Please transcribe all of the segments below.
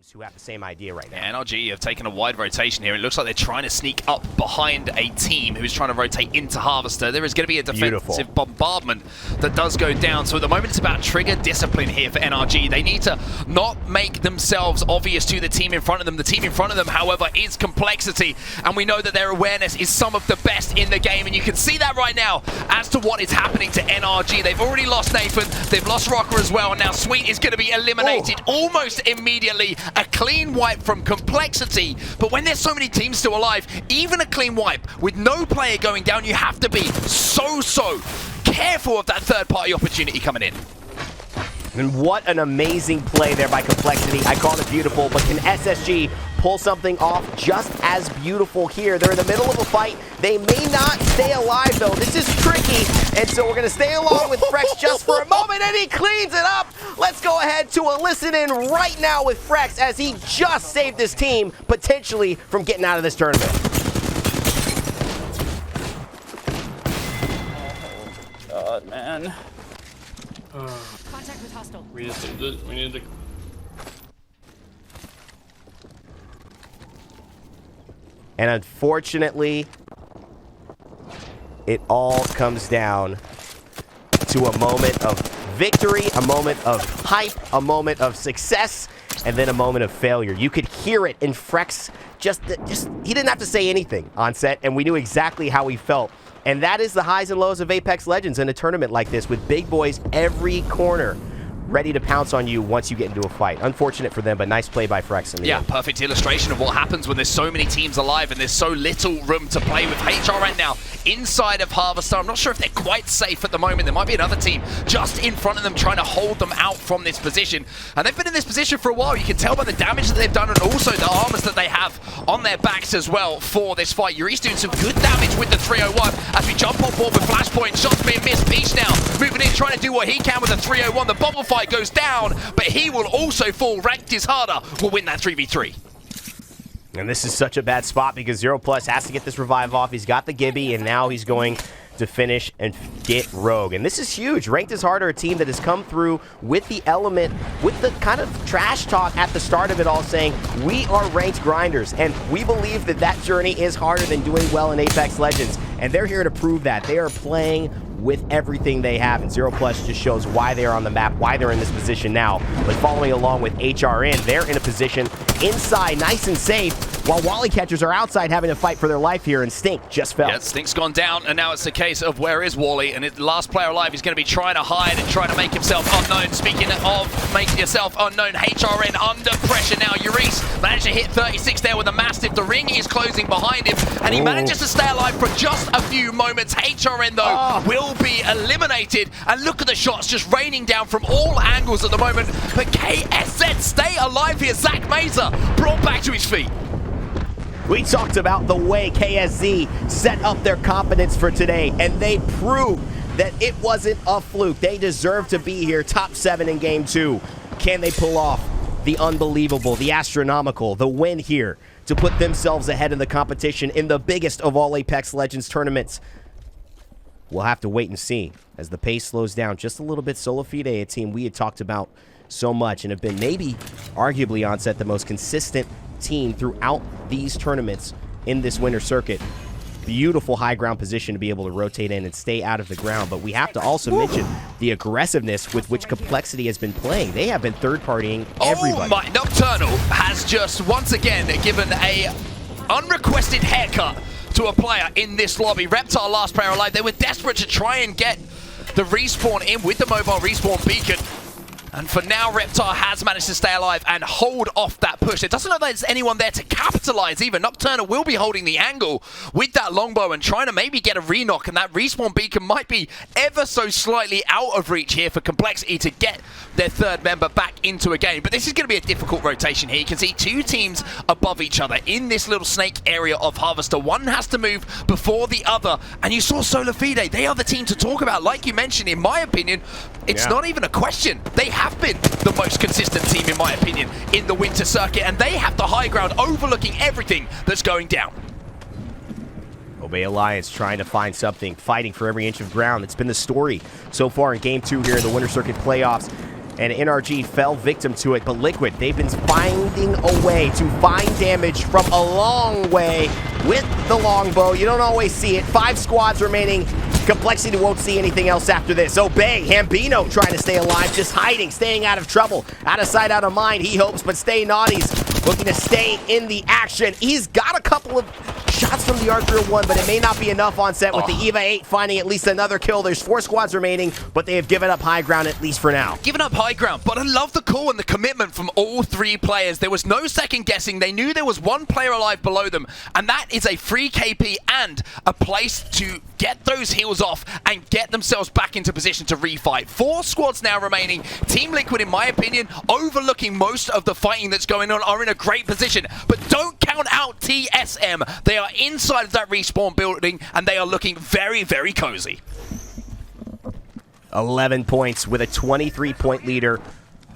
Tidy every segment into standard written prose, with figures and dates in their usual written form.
teams who have the same idea right now. Yeah, NRG have taken a wide rotation here. It looks like they're trying to sneak up behind a team who's trying to rotate into Harvester. There is going to be a defensive bombardment that does go down. So at the moment, it's about trigger discipline here for NRG. They need to not make themselves obvious to the team in front of them. The team in front of them, however, is Complexity. And we know that their awareness is some of the best in the game. And you can see that right now as to what is happening to NRG. They've already lost Nathan. They've lost Rocker as well. And now Sweet is going to be eliminated almost immediately. A clean wipe from Complexity. But when there's so many teams still alive, even a clean wipe with no player going down, you have to be so careful of that third-party opportunity coming in. And what an amazing play there by Complexity. I called it beautiful, but can SSG pull something off just as beautiful here? They're in the middle of a fight. They may not stay alive, though. This is tricky, and so we're going to stay along with Frex just for a moment, and he cleans it up. Let's go ahead to a listen-in right now with Frex as he just saved his team, potentially from getting out of this tournament. Oh, God, man. Contact with hostile. We need to. And unfortunately, it all comes down to a moment of victory, a moment of hype, a moment of success, and then a moment of failure. You could hear it in Frex. Just he didn't have to say anything on set, and we knew exactly how he felt. And that is the highs and lows of Apex Legends in a tournament like this, with big boys every corner ready to pounce on you once you get into a fight. Unfortunate for them, but nice play by Frex. Yeah, perfect illustration of what happens when there's so many teams alive and there's so little room to play with. HR right now inside of Harvester. I'm not sure if they're quite safe at the moment. There might be another team just in front of them trying to hold them out from this position. And they've been in this position for a while. You can tell by the damage that they've done and also the armors that they have on their backs as well for this fight. Yuri's doing some good damage with the 301 as we jump on board with Flashpoint. Shots being missed. Peach now moving in, trying to do what he can with the 301. The bubble fight goes down, but he will also fall. Ranked is harder. Will win that 3v3. And this is such a bad spot because Zero Plus has to get this revive off. He's got the Gibby, and now he's going to finish and get Rogue. And this is huge. Ranked is harder, a team that has come through with the element, with the kind of trash talk at the start of it all, saying, we are ranked grinders, and we believe that that journey is harder than doing well in Apex Legends. And they're here to prove that. They are playing with everything they have, and Zero Plus just shows why they're on the map, why they're in this position now. But following along with HRN, they're in a position inside, nice and safe, while Wally Catchers are outside having to fight for their life here, and Stink just fell. Yeah, Stink's gone down, and now it's the case of where is Wally, and the last player alive is going to be trying to hide and trying to make himself unknown. Speaking of making yourself unknown, HRN under pressure now. Uris managed to hit 36 there with a Mastiff. The ring is closing behind him, and he manages to stay alive for just a few moments. HRN, though, will be eliminated, and look at the shots just raining down from all angles at the moment. But KSZ stay alive here. Zach Mazer brought back to his feet. We talked about the way KSZ set up their confidence for today, and they proved that it wasn't a fluke. They deserve to be here, top 7 in Game 2. Can they pull off the unbelievable, the astronomical, the win here to put themselves ahead in the competition in the biggest of all Apex Legends tournaments? We'll have to wait and see as the pace slows down just a little bit. SOLAFIDE, a team we had talked about so much and have been maybe, arguably, on set the most consistent team throughout these tournaments in this winter circuit. Beautiful high ground position to be able to rotate in and stay out of the ground, but we have to also mention the aggressiveness with which Complexity has been playing. They have been third-partying everybody. Oh my, Nocturnal has just once again given a unrequested haircut to a player in this lobby. Reptile, last player alive. They were desperate to try and get the respawn in with the mobile respawn beacon. And for now, Reptile has managed to stay alive and hold off that push. It doesn't look like there's anyone there to capitalize either. Nocturnal will be holding the angle with that longbow and trying to maybe get a re-knock, and that respawn beacon might be ever so slightly out of reach here for Complexity to get their third member back into a game. But this is going to be a difficult rotation here. You can see two teams above each other in this little snake area of Harvester. One has to move before the other, and you saw SOLAFIDE. They are the team to talk about. Like you mentioned, in my opinion, it's not even a question. They have been the most consistent team, in my opinion, in the winter circuit, and they have the high ground overlooking everything that's going down. Obey Alliance trying to find something, fighting for every inch of ground. It's been the story so far in Game 2 here in the Winter Circuit playoffs. and NRG fell victim to it. But Liquid, they've been finding a way to find damage from a long way with the longbow. You don't always see it. 5 squads remaining. Complexity won't see anything else after this. Obey, Hambino trying to stay alive, just hiding, staying out of trouble. Out of sight, out of mind, he hopes, but Stay Naughty's looking to stay in the action. He's got a couple of shots from the R301, but it may not be enough on set with the EVA 8 finding at least another kill. There's 4 squads remaining, but they have given up high ground at least for now. Given up high ground, but I love the call and the commitment from all 3 players. There was no second guessing. They knew there was 1 player alive below them, and that is a free KP and a place to get those heals off and get themselves back into position to refight. 4 squads now remaining. Team Liquid, in my opinion, overlooking most of the fighting that's going on, are in a great position. But don't count out TSM. They are inside of that respawn building, and they are looking very, very cozy. 11 points with a 23-point leader,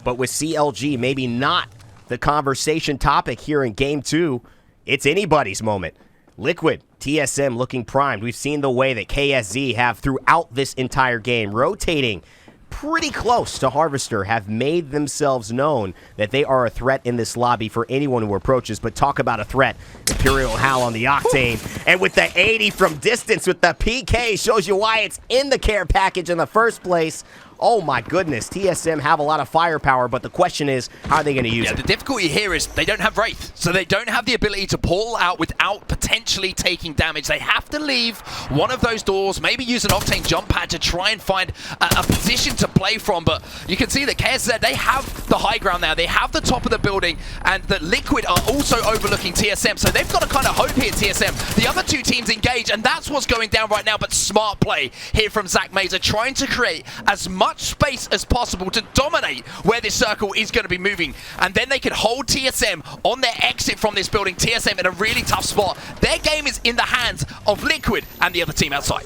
but with CLG maybe not the conversation topic here in Game 2. It's anybody's moment. Liquid, TSM looking primed. We've seen the way that KSZ have throughout this entire game, rotating pretty close to Harvester, have made themselves known that they are a threat in this lobby for anyone who approaches. But talk about a threat. Imperial Hal on the Octane. And with the 80 from distance with the PK, shows you why it's in the care package in the first place. Oh my goodness, TSM have a lot of firepower, but the question is, how are they going to use it? The difficulty here is they don't have Wraith, so they don't have the ability to pull out without potentially taking damage. They have to leave one of those doors, maybe use an Octane jump pad to try and find a position to play from, but you can see that KSZ, they have the high ground now, they have the top of the building, and that Liquid are also overlooking TSM, so they've got a kind of hope here, TSM. The other 2 teams engage, and that's what's going down right now, but smart play here from Zach Mazer, trying to create as much space as possible to dominate where this circle is going to be moving, and then they can hold TSM on their exit from this building. TSM in a really tough spot. Their game is in the hands of Liquid and the other team outside.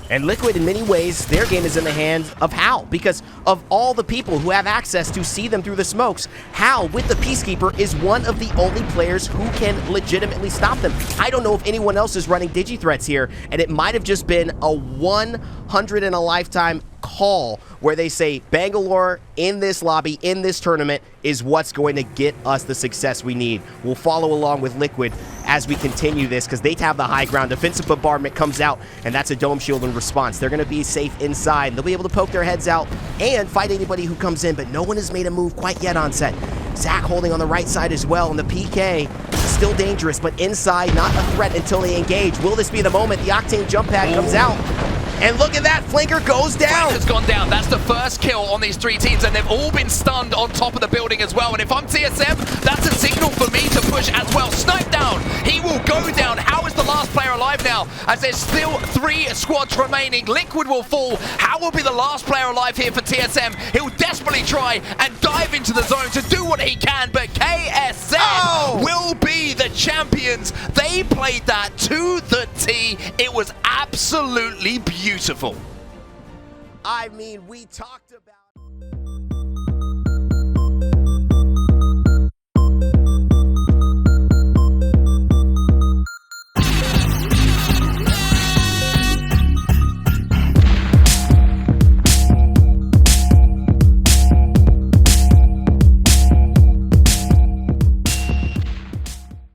And Liquid, in many ways, their game is in the hands of Hal, because of all the people who have access to see them through the smokes. Hal, with the Peacekeeper, is one of the only players who can legitimately stop them. I don't know if anyone else is running digi-threats here, and it might have just been a 100 in a lifetime call where they say Bangalore in this lobby, in this tournament, is what's going to get us the success we need. We'll follow along with Liquid as we continue this, because they have the high ground. Defensive bombardment comes out, and that's a dome shield in response. They're going to be safe inside. They'll be able to poke their heads out and fight anybody who comes in, but no one has made a move quite yet on set. Zach holding on the right side as well, and the PK still dangerous, but inside, not a threat until they engage. Will this be the moment? The Octane jump pad comes out. And look at that, Flanker goes down. Flanker's gone down. That's the first kill on these 3 teams, and they've all been stunned on top of the building as well. And if I'm TSM, that's a signal for me to push as well. Snipe down. He will go down. How is the last player alive now? As there's still 3 squads remaining. Liquid will fall. How will be the last player alive here for TSM? He'll desperately try and dive into the zone to do what he can, but KSZ will be the champions. They played that to the T. It was absolutely beautiful. I mean, we talked about...